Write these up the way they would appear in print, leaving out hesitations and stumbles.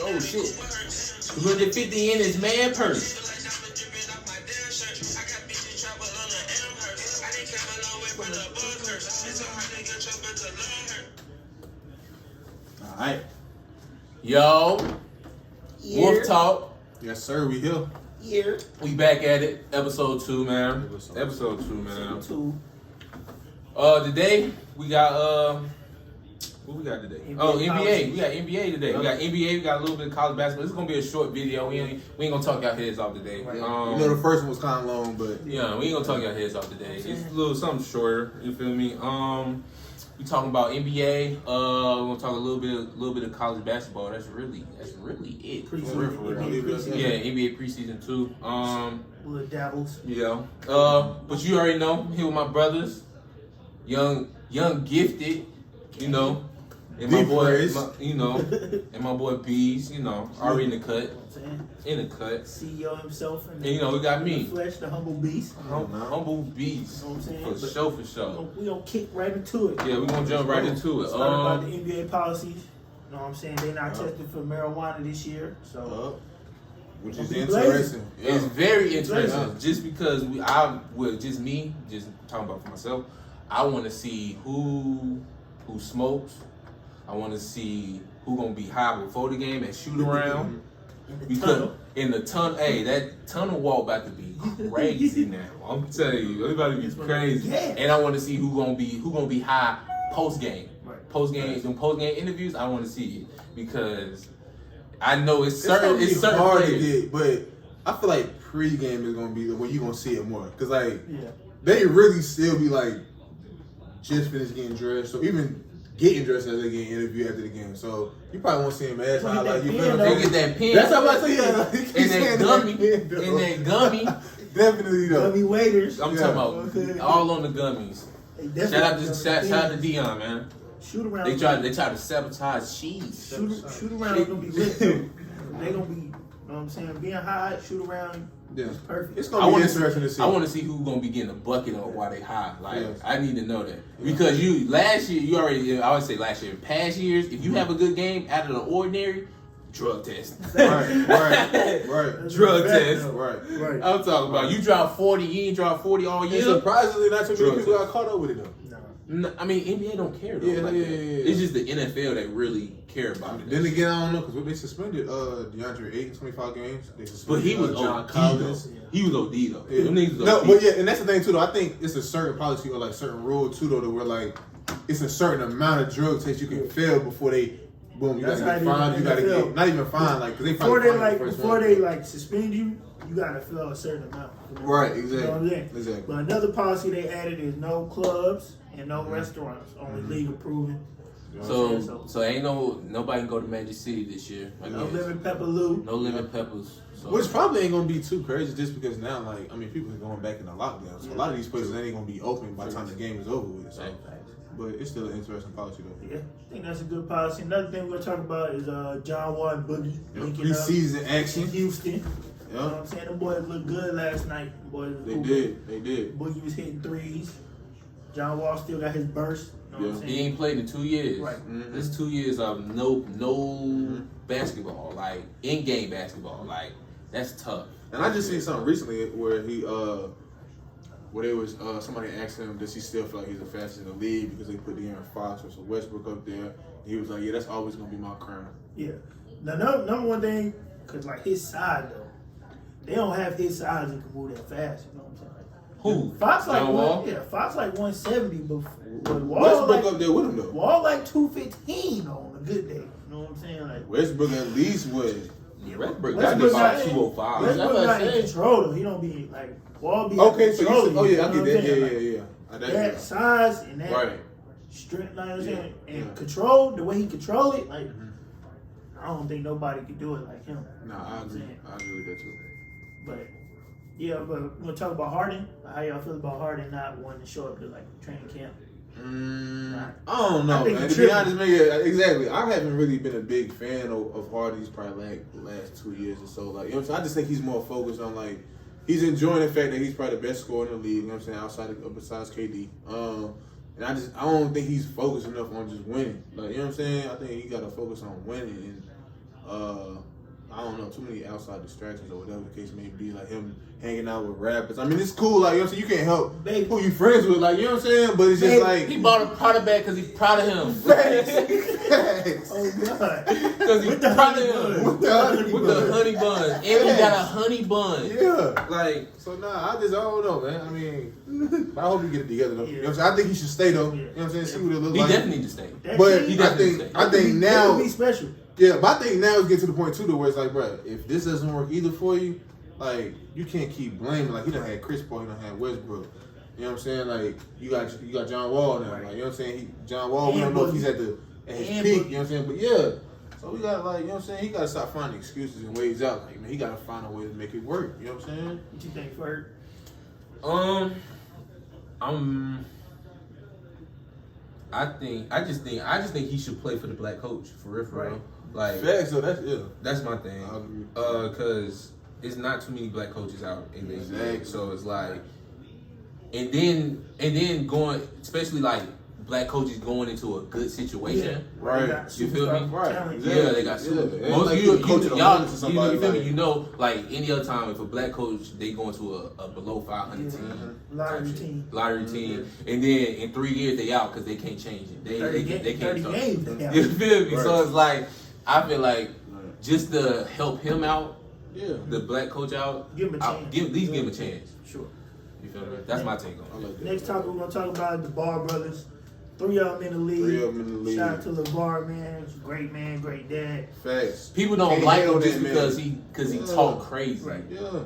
Oh shit. 250 in his man purse. Alright. Yo. Wolf Talk. Yes, sir, we here. Here. We back at it. Episode 2, man. Episode 2, man. Episode 2. Today we got what we got today? NBA. Policies. We got NBA today. We got NBA. We got a little bit of college basketball. This is gonna be a short video. We ain't gonna talk our heads off today. Right. You know, the first one was kind of long, but yeah, we ain't gonna talk our heads off today. It's a little something shorter. You feel me? We talking about NBA. We're gonna talk a little bit of college basketball. That's really it. Yeah, NBA preseason 2. Little dabbles. Yeah. But you already know, here with my brothers, young gifted, you know, and my boy, and my boy Bees, you know, already in the cut. In the cut. CEO himself. And you know, we got me. The flesh, the humble beast. Humble beast. You know what I'm saying? For sure. We gonna kick right into it. Yeah, we gonna jump right into it. Start about the NBA policies. You know what I'm saying? They not tested for marijuana this year, so. Which is interesting. It's very interesting. Just because just talking about for myself, I want to see who smokes. I want to see who gonna be high before the game and shoot around. Because in the tunnel, hey, that tunnel walk about to be crazy now. I'm telling you, it's about to be crazy. Yeah. And I want to see who gonna be high post game. Right. Post game interviews. I want to see it because I know it's certain hard players. to get, but I feel like pre-game is gonna be when you gonna see it more. Cause they really still be like just finished getting dressed, so even getting dressed as they get interviewed after the game. So you probably won't see him as high like you feel. They get that pin. That's what I'm saying. And that gummy. Definitely though. Gummy waiters. I'm talking about all on the gummies. Shout out to Dion, man. Shoot around. They try to sabotage cheese. Shoot around is gonna be lit though. They gonna be, you know what I'm saying, being high, shoot around. Yeah, perfect. It's gonna be interesting to see. I want to see who's gonna be getting a bucket on while they high. Like I need to know that because last year I would say last year, past years, if you have a good game out of the ordinary, drug test. Right. Drug test. Right. I'm talking about you drop 40, you ain't drop 40 all year. And surprisingly, not too many people got caught up with it though. No, I mean NBA don't care though. Yeah. It's just the NFL that really care about it. Then again, I don't know because they suspended DeAndre Ayton 25 games. They suspended, but he was John OD Collins. though. He was OD though. Yeah. Them niggas was No, OD. but yeah, and that's the thing too though. I think it's a certain policy or like certain rule too though, that where like it's a certain amount of drug tests you can fail before they boom. You gotta get fined. You gotta get not even fined like because before they suspend you. You gotta fill a certain amount. Right, exactly. You know what I'm saying? Exactly. But another policy they added is no clubs and no restaurants, only legal proven. So ain't nobody can go to Magic City this year. No lemon pepper Lou. No lemon peppers. So. Which probably ain't gonna be too crazy just because now, like, I mean, people are going back in the lockdown. So a lot of these places ain't gonna be open by the time the game is over with. So. But it's still an interesting policy though. Yeah, I think that's a good policy. Another thing we're gonna talk about is John Wall and Boogie linking up preseason action in Houston. Yeah. You know what I'm saying? The boys looked good last night. They did. Boogie was hitting threes. John Wall still got his burst. You know what I'm saying? He ain't played in 2 years. Right. It's 2 years of no basketball, like in-game basketball. Like that's tough. And I just seen something recently where he where they was somebody asked him, does he still feel like he's the fastest in the league because they put De'Aaron Fox or Westbrook up there? And he was like, yeah, that's always gonna be my crown. Yeah. Now, number one thing, cause like his size though, they don't have his size that can move that fast. You know what I'm saying? Who? Fox like Wall? Fox like 170, but Wall Westbrook like, up there with him though. Wall like 215 on a good day. You know what I'm saying? Like Westbrook at least would. Yeah, Westbrook not about 205. Westbrook not in control though. He don't be like Wall be okay. So control. I get that. Yeah. That size and that strength, like I'm saying, and control the way he control it, like I don't think nobody could do it like him. Nah, I agree. I agree with that too. But yeah, but we're gonna talk about Harden. How y'all feel about Harden not wanting to show up to like training camp? I don't know, man. To be honest, exactly. I haven't really been a big fan of Harden. He's probably like the last 2 years or so. Like, you know what I'm saying? I just think he's more focused on like he's enjoying the fact that he's probably the best scorer in the league. You know what I'm saying? Besides KD. And I don't think he's focused enough on just winning. Like, you know what I'm saying? I think he got to focus on winning. And I don't know, too many outside distractions or whatever the case may be. Like him hanging out with rappers. I mean, it's cool. Like, you know what I'm saying? You can't help who you friends with. Like, you know what I'm saying? But it's just like. He bought a Prada bag because he's proud of him. Facts. Oh, God. Because he's proud of him. With the honey bun. And he got a honey bun. Yeah. Like. So, I don't know, man. I mean, I hope he get it together, though. You know what I'm saying? I think he should stay, though. You know what I'm saying? See what it looks like. He definitely need to stay. But I think now. Be special. Yeah, but I think now it's getting to the point, too, to where it's like, bro, if this doesn't work either for you, like, you can't keep blaming. Like, he done had Chris Paul, he done had Westbrook. You know what I'm saying? Like, you got John Wall now. Like, you know what I'm saying? John Wall, we don't know if he's at his peak. You know what I'm saying? But, yeah. So, we got, like, you know what I'm saying? He got to stop finding excuses and ways out. Like, man, he got to find a way to make it work. You know what I'm saying? What you think, Ferg? I just think he should play for the black coach for real. Right. Like, so that's my thing. I agree. Cause it's not too many black coaches out in the NBA. Exactly. So it's like, and then going, especially like black coaches going into a good situation. Yeah. Right. You feel me? Right. Exactly. Yeah, they got super. Yeah. Most like you coach feel me? You know, like any other time, if a black coach they go into a below 500 team, lottery team, and then in 3 years they out because they can't change it. They can't touch it. You feel me? Right. So it's like I feel like just to help him out, the black coach out, give him a chance. Give him a chance. Sure. You feel me? That's my take on it. Next topic we're gonna talk about the Ball brothers. 3 of them in the league. Shout out to LeVar, man. Great dad. Facts. People don't like him just because he talk crazy. Right. Yeah.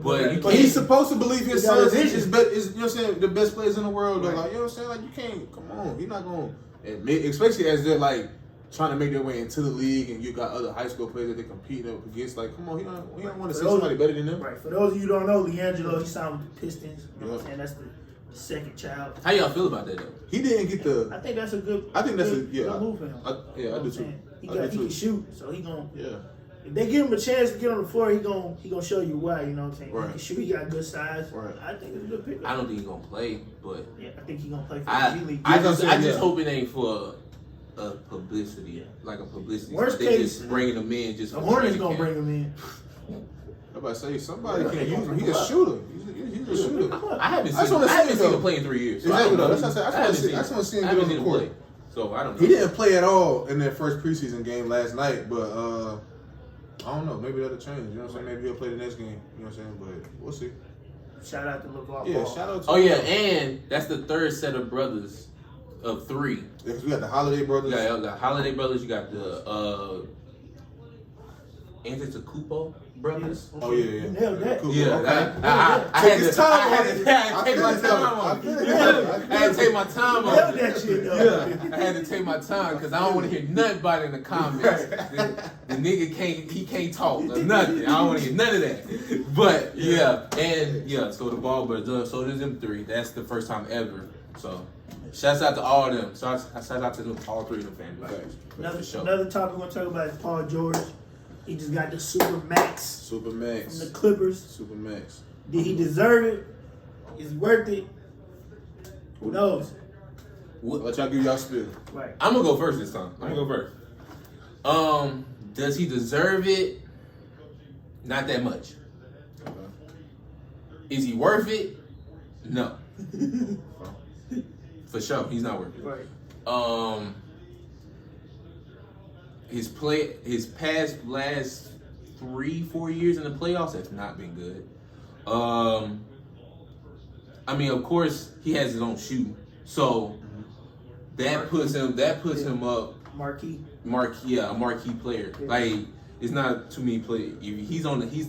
But he's supposed to believe his son is you know what I'm saying, the best players in the world. Right. Like, you know what I'm saying? Like, you can't, come on. He's not going to admit, especially as they're like trying to make their way into the league and you got other high school players that they compete up against. Like, come on, he don't want to see somebody better than them. Right. For those of you who don't know, LiAngelo, he signed with the Pistons. You know what I'm saying? That's the second child. How y'all feel about that though? He didn't get the. I think that's a good. I think that's good move for him. I do too. He can shoot, so he gonna. Yeah. If they give him a chance to get on the floor, he gonna show you why. You know what I'm saying? Right. He can shoot. He got good size. Right. I think it's a good pick. I don't think he's gonna play, but yeah, I think he's gonna play for the G League. I just hope it ain't for a publicity, like a publicity. Worst they case, just bringing him in. Just the Hornets gonna bring him in. I'm about to say somebody can use him. He's a shooter. He's a shooter. I haven't seen him play in 3 years. Exactly. That's what I said. I just want to see him get on the court. So I don't know. He didn't play at all in their first preseason game last night, but I don't know. Maybe that'll change. You know what I'm saying? Maybe he'll play the next game. You know what I'm saying? But we'll see. Shout out to LeVar. Yeah, shout out to and that's the third set of brothers of 3. Yeah, because we got the Holiday brothers. Yeah, the Holiday brothers. You got the Antetokounmpo brothers. Oh yeah. You nailed that. Yeah, I had to take my time on it. That shit, though. Yeah, I had to take my time because I don't want to hear nothing about it in the comments. The nigga can't talk or nothing. I don't want to hear none of that. But so the Ball brothers. So there's them 3. That's the first time ever. So shouts out to all of them. Shouts out to them, all 3 of them families. Another topic we're gonna talk about is Paul George. He just got the supermax from the Clippers. Supermax. Did he deserve it? Is it worth it? Who knows? Let y'all give y'all spiel. Right. I'm gonna go first this time. I'm gonna go first. Does he deserve it? Not that much. Okay. Is he worth it? No. For sure, he's not worth it. Right. His past last 3-4 years in the playoffs have not been good. I mean, of course, he has his own shoe, so that puts him up. Marquee, a marquee player. Yeah. Like, it's not too many players. He's on the Nike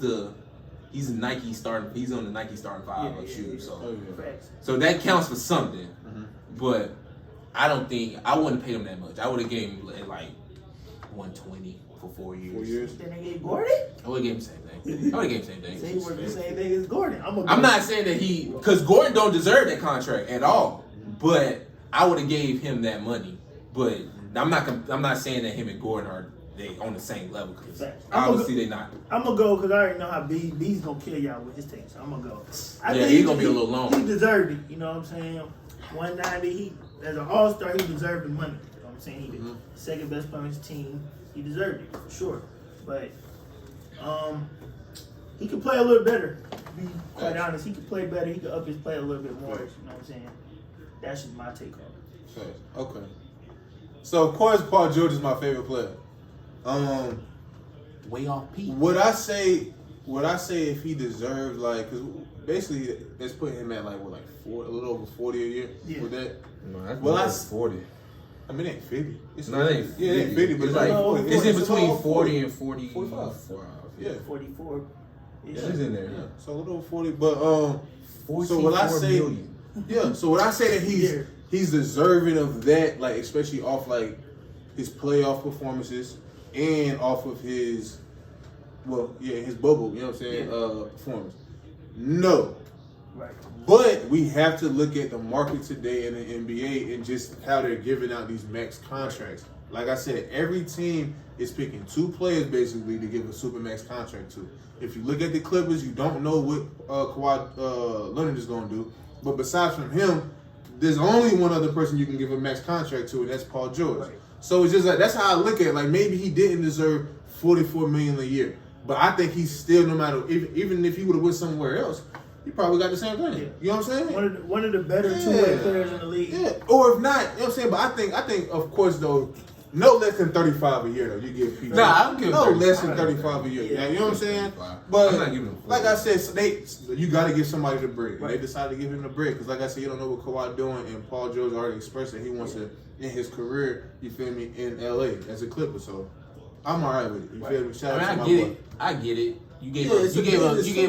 starting. He's on the Nike starting 5 of shoes. So that counts for something. Mm-hmm. But I wouldn't pay him that much. I would have gave him like 120 for 4 years. 4 years. Then they gave Gordon? I would have gave him the same thing. So he worked the same thing as Gordon. I'm not saying that because Gordon don't deserve that contract at all. But I would have gave him that money. But I'm not saying that him and Gordon are on the same level because obviously they're not. I'm gonna go because I already know how B's gonna kill y'all with his takes. So I'm gonna go. I think he's gonna be a little long. He deserved it. You know what I'm saying? 190. as an all-star, he deserved the money. You know what I'm saying? He the second best player on his team. He deserved it, for sure. But he could play a little better. To be quite honest, he could play better. He could up his play a little bit more. You know what I'm saying? That's just my take on it. Okay. So of course, Paul George is my favorite player. Way off peak. Would I say if he deserved because basically that's putting him at like 40, a little over 40 a year with that. No, that's more than 40. I mean, it ain't 50. No, it ain't. Yeah, it ain't 50, but it's like 40. It's in between 40 and 45. Yeah, 44. Yeah, it's in there. Yeah, so a little over 40. But so 44 would I say? million. Yeah. So would I say that he's deserving of that? Like especially off like his playoff performances and off of his his bubble. You know what I'm saying? Performance. No. Right. But we have to look at the market today in the NBA and just how they're giving out these max contracts. Like I said, every team is picking 2 players basically to give a supermax contract to. If you look at the Clippers, you don't know what Kawhi Leonard is going to do. But besides from him, there's only one other person you can give a max contract to, and that's Paul George. Right. So it's just like that's how I look at it. Like maybe he didn't deserve $44 million a year, but I think he's still no matter even if he would have went somewhere else. He probably got the same thing. Yeah. You know what I'm saying? One of the better two-way players in the league. Yeah. Or if not, you know what I'm saying? But I think of course though, no less than 35 a year though. You give people. Nah, I don't give no less than 35 a year. Yeah. You know what I'm saying? But I'm not giving them like I said, you got to give somebody the break. Right. They decided to give him the break because, like I said, you don't know what Kawhi doing, and Paul George already expressed that he wants to in his career. You feel me? In LA as a Clipper, so I'm alright with it. You feel me? Shout out to my boy. I get it. You gave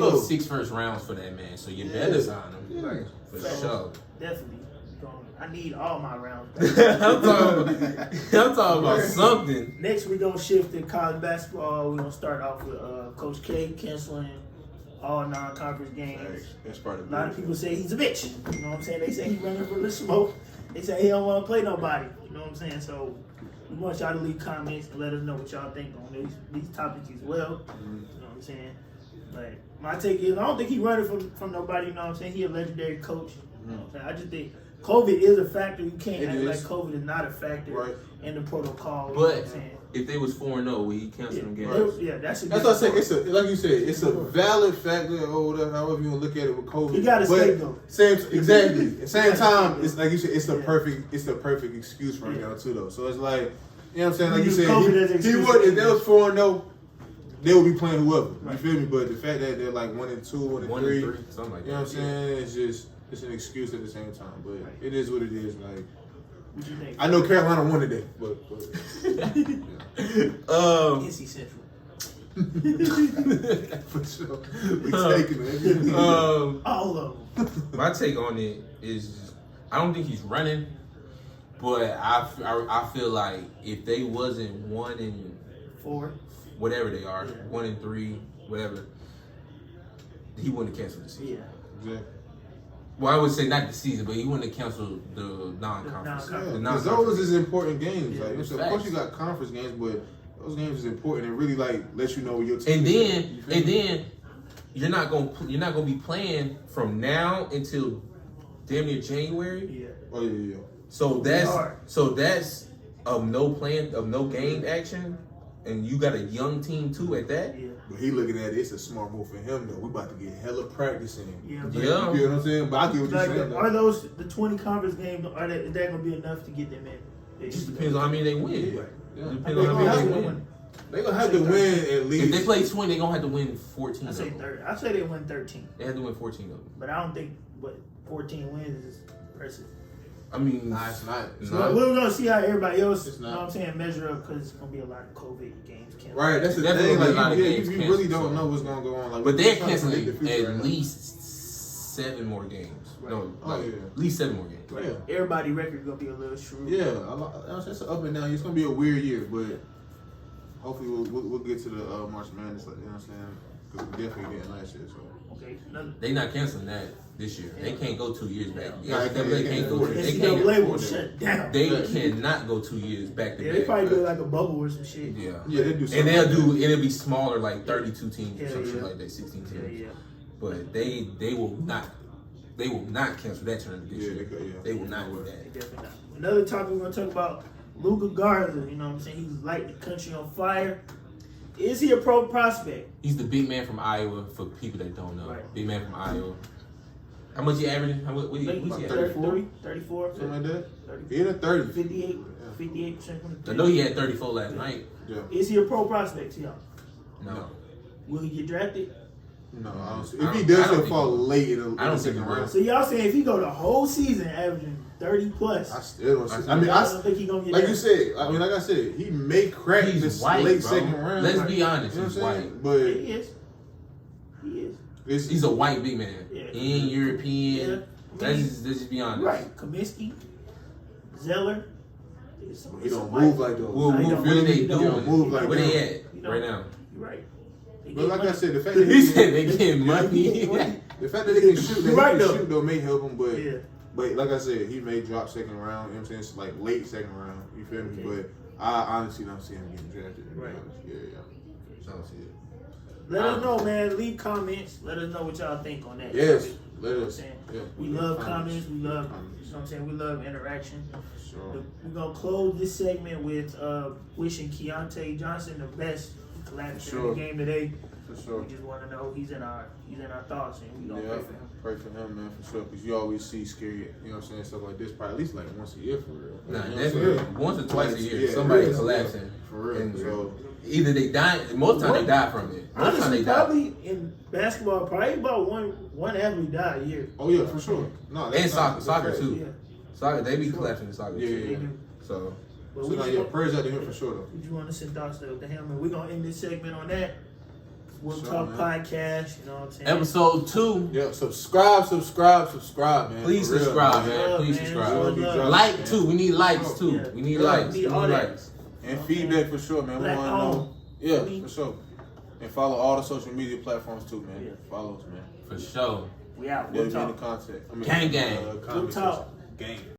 up 6 first rounds for that man, so you better sign him. Yeah. For sure. Definitely. I need all my rounds. I'm talking about something. Next, we're going to shift to college basketball. We're going to start off with Coach K canceling all non-conference games. That's part of it. A lot of people say he's a bitch. You know what I'm saying? They say he's running for the smoke. They say he don't want to play nobody. You know what I'm saying? So we want y'all to leave comments and let us know what y'all think on these topics as well. You know what I'm saying? But my take is I don't think he's running from nobody. You know what I'm saying? He's a legendary coach. You know what I'm saying? I just think COVID is a factor. You can't act like COVID is not a factor in the protocol. You know what I'm saying? If they was 4-0, would he cancel them games? Yeah, that's what I say. It's like you said, it's a valid factor or whatever, however you want to look at it with COVID. You got to stay though. Exactly. At the same time, it's like you said, it's the perfect excuse right now too though. So it's like, you know what I'm saying? Like you said, he would if they was 4-0. They will be playing whoever. You feel me? But the fact that they're like 1-2, 1-3, something like that. You know what I'm saying? It's an excuse at the same time. But it is what it is. Like, what you think? I know Carolina won today, but NC Central. For sure. We taking it. All of them. My take on it is I don't think he's running, but I feel like if they wasn't 1-4, whatever they are, 1-3, whatever, he wouldn't have canceled the season. Yeah. Well, I would say not the season, but he wouldn't have canceled the non-conference. Because those is important games. Like, of course, you got conference games, but those games is important and really like let you know your team. And then you're not gonna be playing from now until damn near January. Yeah. Oh yeah. So that's no game action. And you got a young team too at that. Yeah. But he looking at it, it's a smart move for him though. We about to get hella practice in. Yeah. You know what I'm saying? But I get what you're saying. Are those the 20 conference games? Is that gonna be enough to get them in? It just depends on how many they win. Yeah. Depends on how many they win. They're gonna have to win at least. If they play 20, they're gonna have to win 14. I say 30. I say they win 13. They have to win 14 of them. But I don't think 14 wins is impressive. I mean, nah, it's not. So we're gonna see how everybody else, you know what I'm saying, measure up because it's gonna be a lot of COVID games canceled. Right, that's the thing. Like, you really don't know what's gonna go on. Like, but they're canceling at least 7 more games. Right. No, at least 7 more games. Right. Yeah. Everybody record gonna be a little shrewd. Yeah, it's an up and down. It's gonna be a weird year, but hopefully we'll get to the March Madness. Like, you know what I'm saying? Because we definitely didn't last year. So okay, they not canceling that this year. They can't go 2 years back. They can't go. Shut down. They cannot go 2 years back to back. They probably do like a bubble or some shit. Yeah, they do. And it'll be smaller, like 32 teams or something like that, 16 teams. Yeah. But they will not They will not cancel that tournament this year. They will not do They that. definitely not. Another topic we're gonna talk about: Luka Garza. You know what I'm saying? He's light the country on fire. Is he a pro prospect? He's the big man from Iowa. For people that don't know, Right. big man from Iowa. How much he averaging? What he Like, averaging? 34, something like that. 30, He in the 30s. 58% from the I know he had 34 last night. Yeah. Is he a pro prospect, y'all? No. Will he get drafted? No, I don't see. I If he don't- does, I don't he'll think fall he will. late in the I don't think second he will. round. So y'all saying if he go the whole season averaging 30 plus, I still don't see. I I mean, don't think he gonna get like you drafted. said. I mean, like I said, he may crack He's this white, late bro. second round. Let's Like, be honest, you know he's what I'm saying? white. But He is. He is. He's a white big man. Yeah. He ain't European. Yeah. Let's just be honest. Right. Kaminsky, Zeller. he don't move like those. What He are don't they move doing? move like Where them. they He at don't. right now? You're right. They But get like I money. said, the fact that He said they getting money. the fact that they can shoot, that You're right, he can though. shoot though may help him. But Yeah. but like I said, he may drop second round. You know what I'm saying? It's like late second round. You feel me? Okay. But I honestly don't see him getting drafted. To be Right. honest. Yeah. I don't see it. Let us know, man. Leave comments. Let us know what y'all think on that. Yes. You Let know what I'm us. saying? Yeah. We love comments. We love, you know what I'm saying? We love interaction. Sure. We're going to close this segment with wishing Keyontae Johnson the best collapse in the Sure. game today. For sure. We just want to know he's in our thoughts, and we going to Yeah, pray for him. pray for him, man, for sure. Because you always see scary, you know what I'm saying, stuff like this, probably at least like once a year for real. Nah, You know what I'm definitely. saying? Once or twice a year, Yeah, somebody yeah, collapsing. For real. And So, either they die. Most time they die from it. Most time Honestly, they die. probably in basketball, probably about one athlete die a year. oh yeah, for sure. No, And that's soccer, not- soccer that's too. Yeah. Soccer, they be Sure. collapsing in soccer Yeah, too. yeah, yeah. So But So we now, just yeah, prayers out to him for sure though. we just want to send thoughts to him, and we're going to end this segment on that. We'll Sure, talk man. podcast, you know what I'm saying? episode 2. Yeah, subscribe, man. Please for real, subscribe, man. Love, Please man. subscribe. Love. Like too. We need likes too. Yeah. We need Yeah, likes. we We need all need that. likes. And feedback for sure, man. We Black want to know. owned. Yeah, We- for sure. And follow all the social media platforms too, man. Yeah. Follow us, man. For sure. We out. Yeah, We'll be in the talk. contact. I mean, Gang, gang. comment We'll talk. section. Gang.